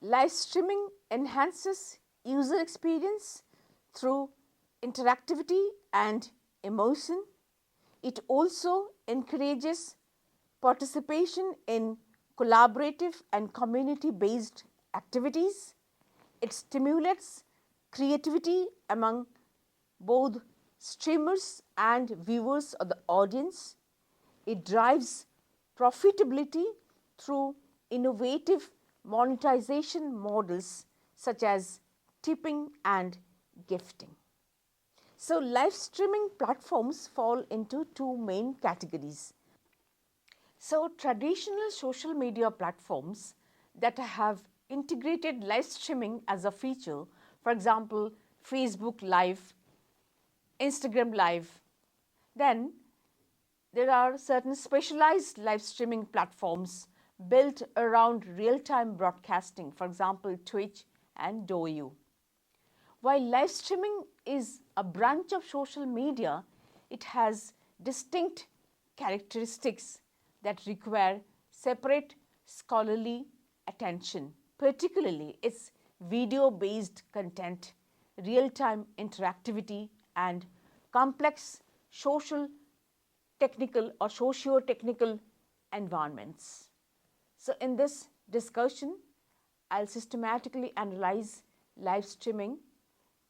Live streaming enhances user experience through interactivity and emotion. It also encourages participation in collaborative and community based activities. It stimulates creativity among both streamers and viewers of the audience. It drives profitability through innovative monetization models such as tipping and gifting. So, live streaming platforms fall into two main categories. So, traditional social media platforms that have integrated live streaming as a feature, for example, Facebook Live, Instagram Live, then there are certain specialized live streaming platforms built around real time broadcasting, for example, Twitch and Douyu. While live streaming is a branch of social media, it has distinct characteristics that require separate scholarly attention, particularly its video based content, real time interactivity, and complex social technical or socio technical environments. So, in this discussion, I'll systematically analyze live streaming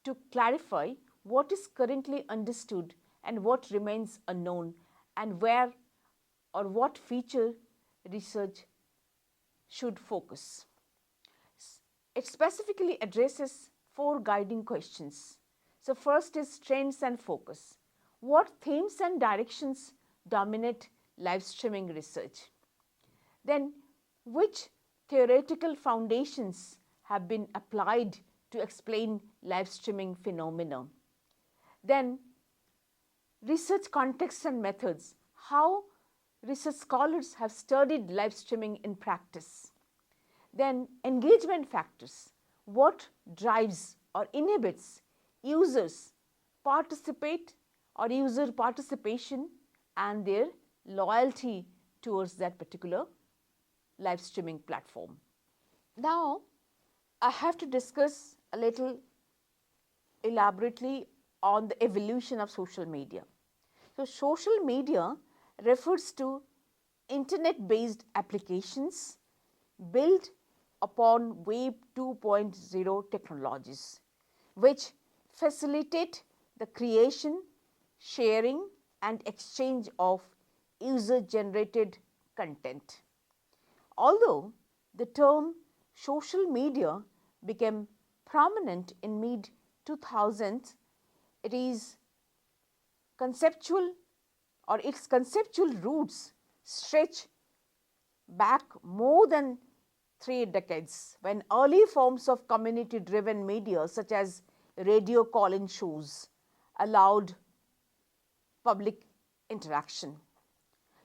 to clarify what is currently understood and what remains unknown, and where or what feature research should focus. It specifically addresses four guiding questions. So, first is trends and focus. What themes and directions dominate live streaming research? Then, which theoretical foundations have been applied to explain live streaming phenomena? Then, research context and methods. How research scholars have studied live streaming in practice. Then, engagement factors. What drives or inhibits users participate or user participation and their loyalty towards that particular live streaming platform. Now, I have to discuss a little elaborately on the evolution of social media. So, social media refers to internet based applications built upon Web 2.0 technologies, which facilitate the creation, sharing, and exchange of user generated content. Although the term social media became prominent in mid 2000s, it is conceptual or its conceptual roots stretch back more than 3 decades, when early forms of community driven media such as radio call in shows allowed public interaction.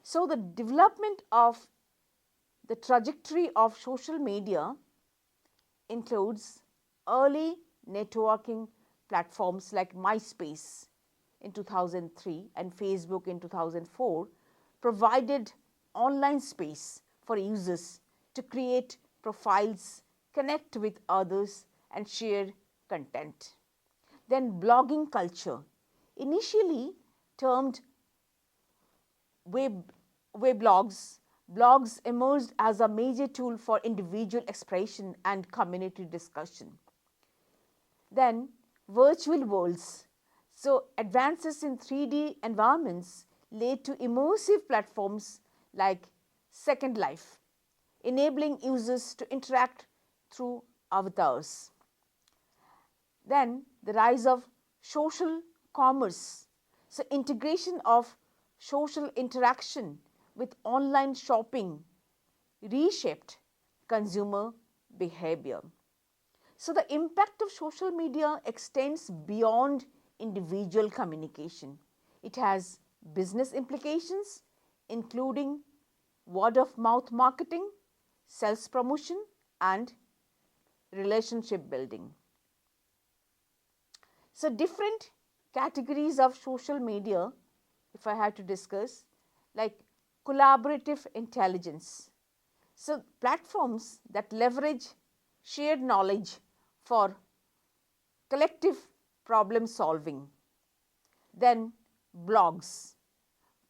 So, the development of the trajectory of social media includes early networking platforms like MySpace in 2003 and Facebook in 2004 provided online space for users to create profiles, connect with others, and share content. Then, blogging culture, initially termed web, weblogs, blogs emerged as a major tool for individual expression and community discussion. Then, virtual worlds. So, advances in 3D environments led to immersive platforms like Second Life, enabling users to interact through avatars. Then, the rise of social commerce. So, integration of social interaction with online shopping reshaped consumer behavior. So, the impact of social media extends beyond individual communication. It has business implications, including word of mouth marketing, self promotion, and relationship building. So, different categories of social media, if I had to discuss, like collaborative intelligence. So, platforms that leverage shared knowledge for collective problem solving. Then blogs,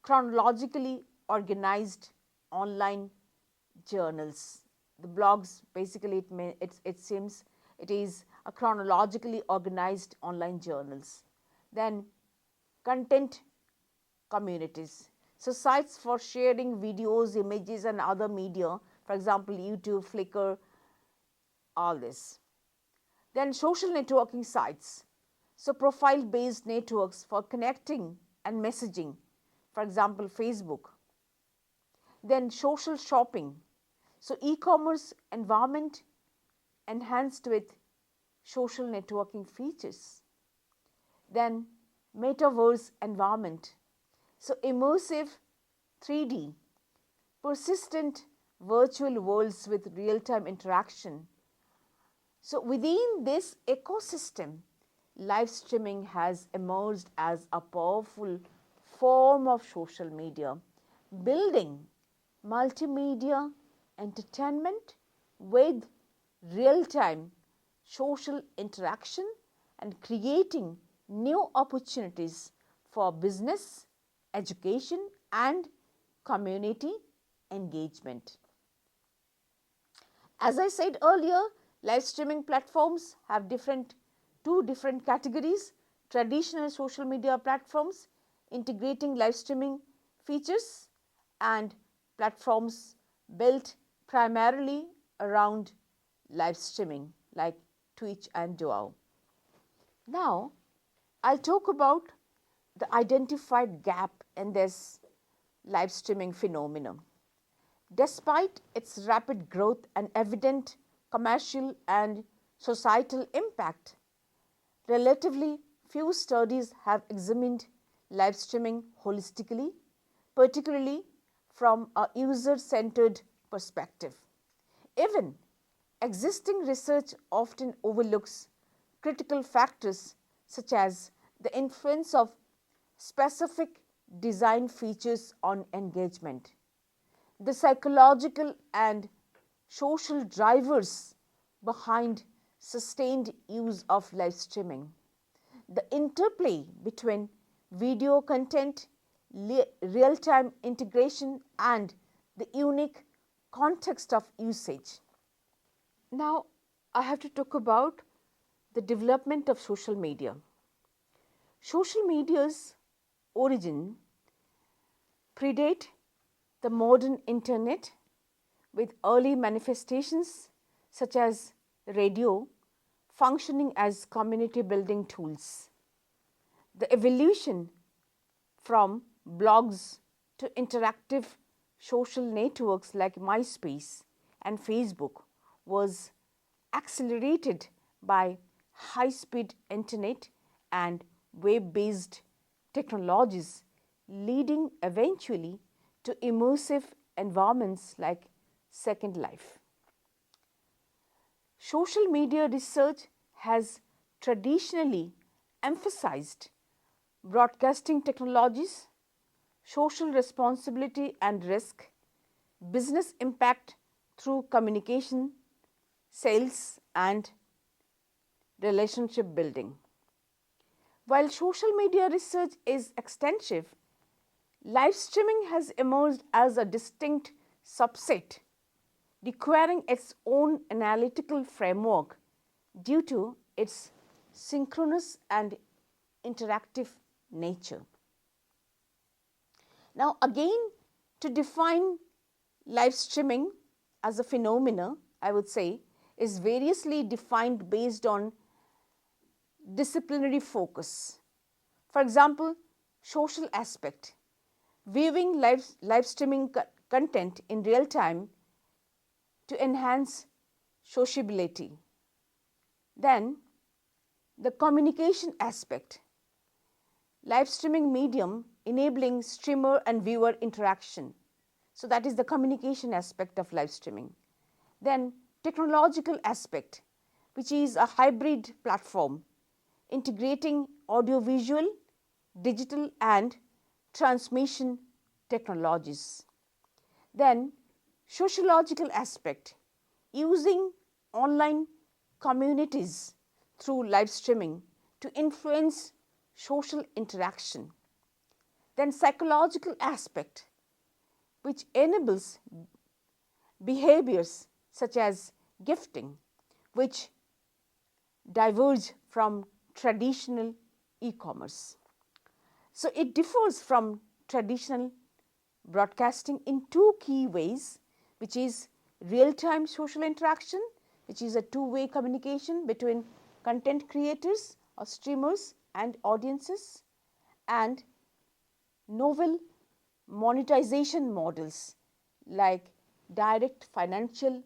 chronologically organized online journals. The blogs basically it seems it is a chronologically organized online journals. Then content communities. So sites for sharing videos, images and other media, for example YouTube, Flickr, all this. Then social networking sites. So profile based networks for connecting and messaging, for example Facebook. Then social shopping. So e-commerce environment enhanced with social networking features. Then metaverse environment. So immersive 3D, persistent virtual worlds with real-time interaction. So within this ecosystem, live streaming has emerged as a powerful form of social media, building multimedia entertainment with real-time social interaction and creating new opportunities for business, education and community engagement. As I said earlier, live streaming platforms have two different categories: traditional social media platforms integrating live streaming features and platforms built primarily around live streaming like Twitch and Duo. Now, I'll talk about the identified gap in this live streaming phenomenon. Despite its rapid growth and evident commercial and societal impact, relatively few studies have examined live streaming holistically, particularly from a user-centered perspective. Even existing research often overlooks critical factors such as the influence of specific design features on engagement, the psychological and social drivers behind sustained use of live streaming, the interplay between video content, real-time integration and the unique context of usage. Now, I have to talk about the development of social media. Social media's origin predate the modern internet, with early manifestations such as radio functioning as community building tools. The evolution from blogs to interactive social networks like MySpace and Facebook was accelerated by high-speed internet and web-based technologies, leading eventually to immersive environments like Second Life. Social media research has traditionally emphasized broadcasting technologies, social responsibility and risk, business impact through communication, sales and relationship building. While social media research is extensive, live streaming has emerged as a distinct subset, requiring its own analytical framework due to its synchronous and interactive nature. Now, again, to define live streaming as a phenomena, I would say, is variously defined based on disciplinary focus. For example, social aspect, viewing live streaming content in real time to enhance sociability. Then, the communication aspect, live streaming medium enabling streamer and viewer interaction. So, that is the communication aspect of live streaming. Then, technological aspect, which is a hybrid platform integrating audiovisual, digital and transmission technologies. Then, sociological aspect, using online communities through live streaming to influence social interaction. Then psychological aspect, which enables behaviors such as gifting, which diverge from traditional e-commerce. So it differs from traditional broadcasting in two key ways, which is real-time social interaction, which is a two-way communication between content creators or streamers and audiences, and novel monetization models like direct financial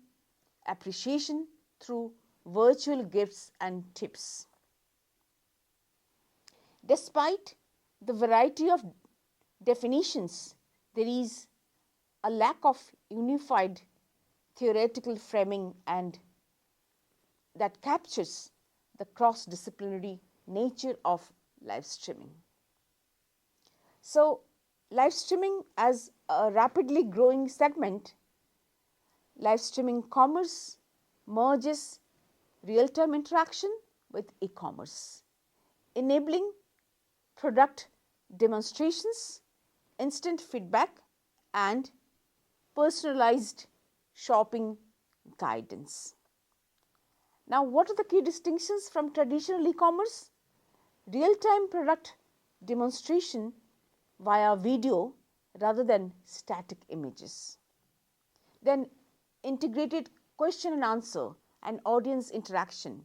appreciation through virtual gifts and tips. Despite the variety of definitions, there is a lack of unified theoretical framing and that captures the cross-disciplinary nature of live streaming. So, live streaming as a rapidly growing segment, live streaming commerce merges real-time interaction with e-commerce, enabling product demonstrations, instant feedback, and personalized shopping guidance. Now, what are the key distinctions from traditional e-commerce? Real-time product demonstration via video rather than static images. Then integrated question and answer and audience interaction,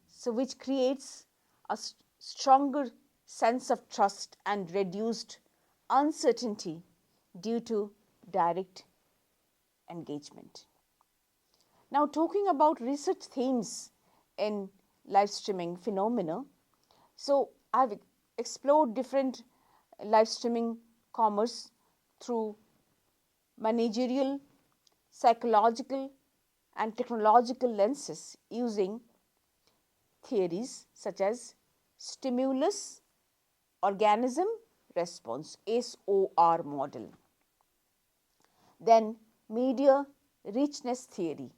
so which creates a stronger sense of trust and reduced uncertainty due to direct engagement. Now, talking about research themes in live streaming phenomena, so I've explored different live streaming commerce through managerial, psychological, and technological lenses using theories such as stimulus organism response SOR model, then media richness theory,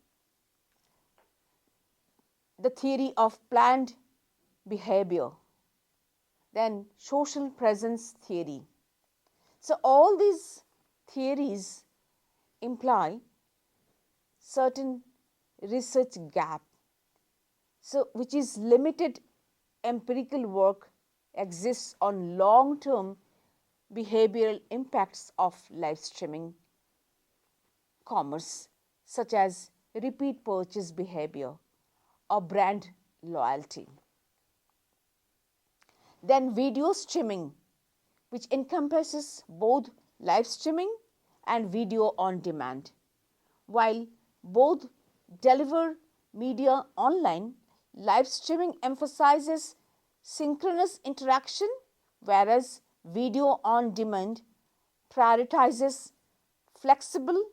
the theory of planned behavior, then social presence theory. So all these theories imply certain research gap, so which is limited empirical work exists on long-term behavioral impacts of live streaming commerce, such as repeat purchase behavior or brand loyalty. Then video streaming, which encompasses both live streaming and video on demand. While both deliver media online, live streaming emphasizes synchronous interaction, whereas video on demand prioritizes flexible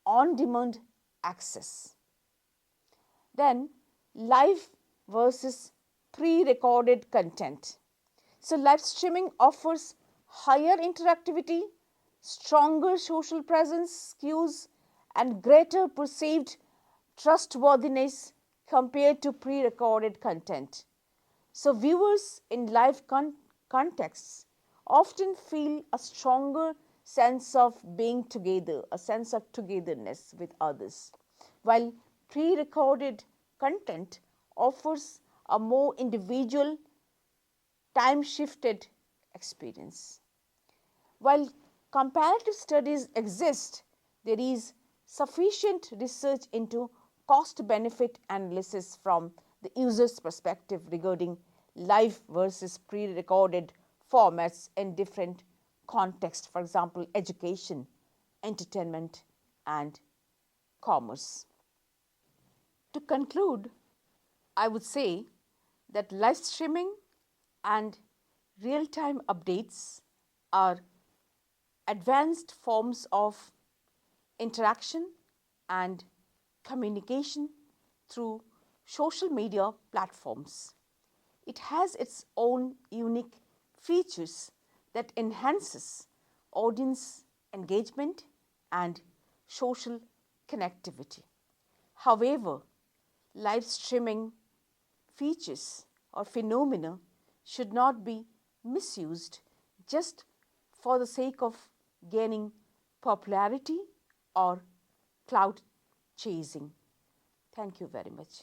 on-demand access. Then live versus pre-recorded content. So live streaming offers higher interactivity, stronger social presence cues, and greater perceived trustworthiness compared to pre-recorded content. So viewers in live contexts often feel a stronger sense of being together, a sense of togetherness with others, while pre-recorded content offers a more individual, time-shifted experience. While comparative studies exist, there is sufficient research into cost-benefit analysis from the user's perspective regarding live versus pre-recorded formats in different contexts, for example, education, entertainment, and commerce. To conclude, I would say that live streaming and real-time updates are advanced forms of interaction and communication through social media platforms. It has its own unique features that enhances audience engagement and social connectivity. However, live streaming features or phenomena should not be misused just for the sake of gaining popularity or cloud chasing. Thank you very much.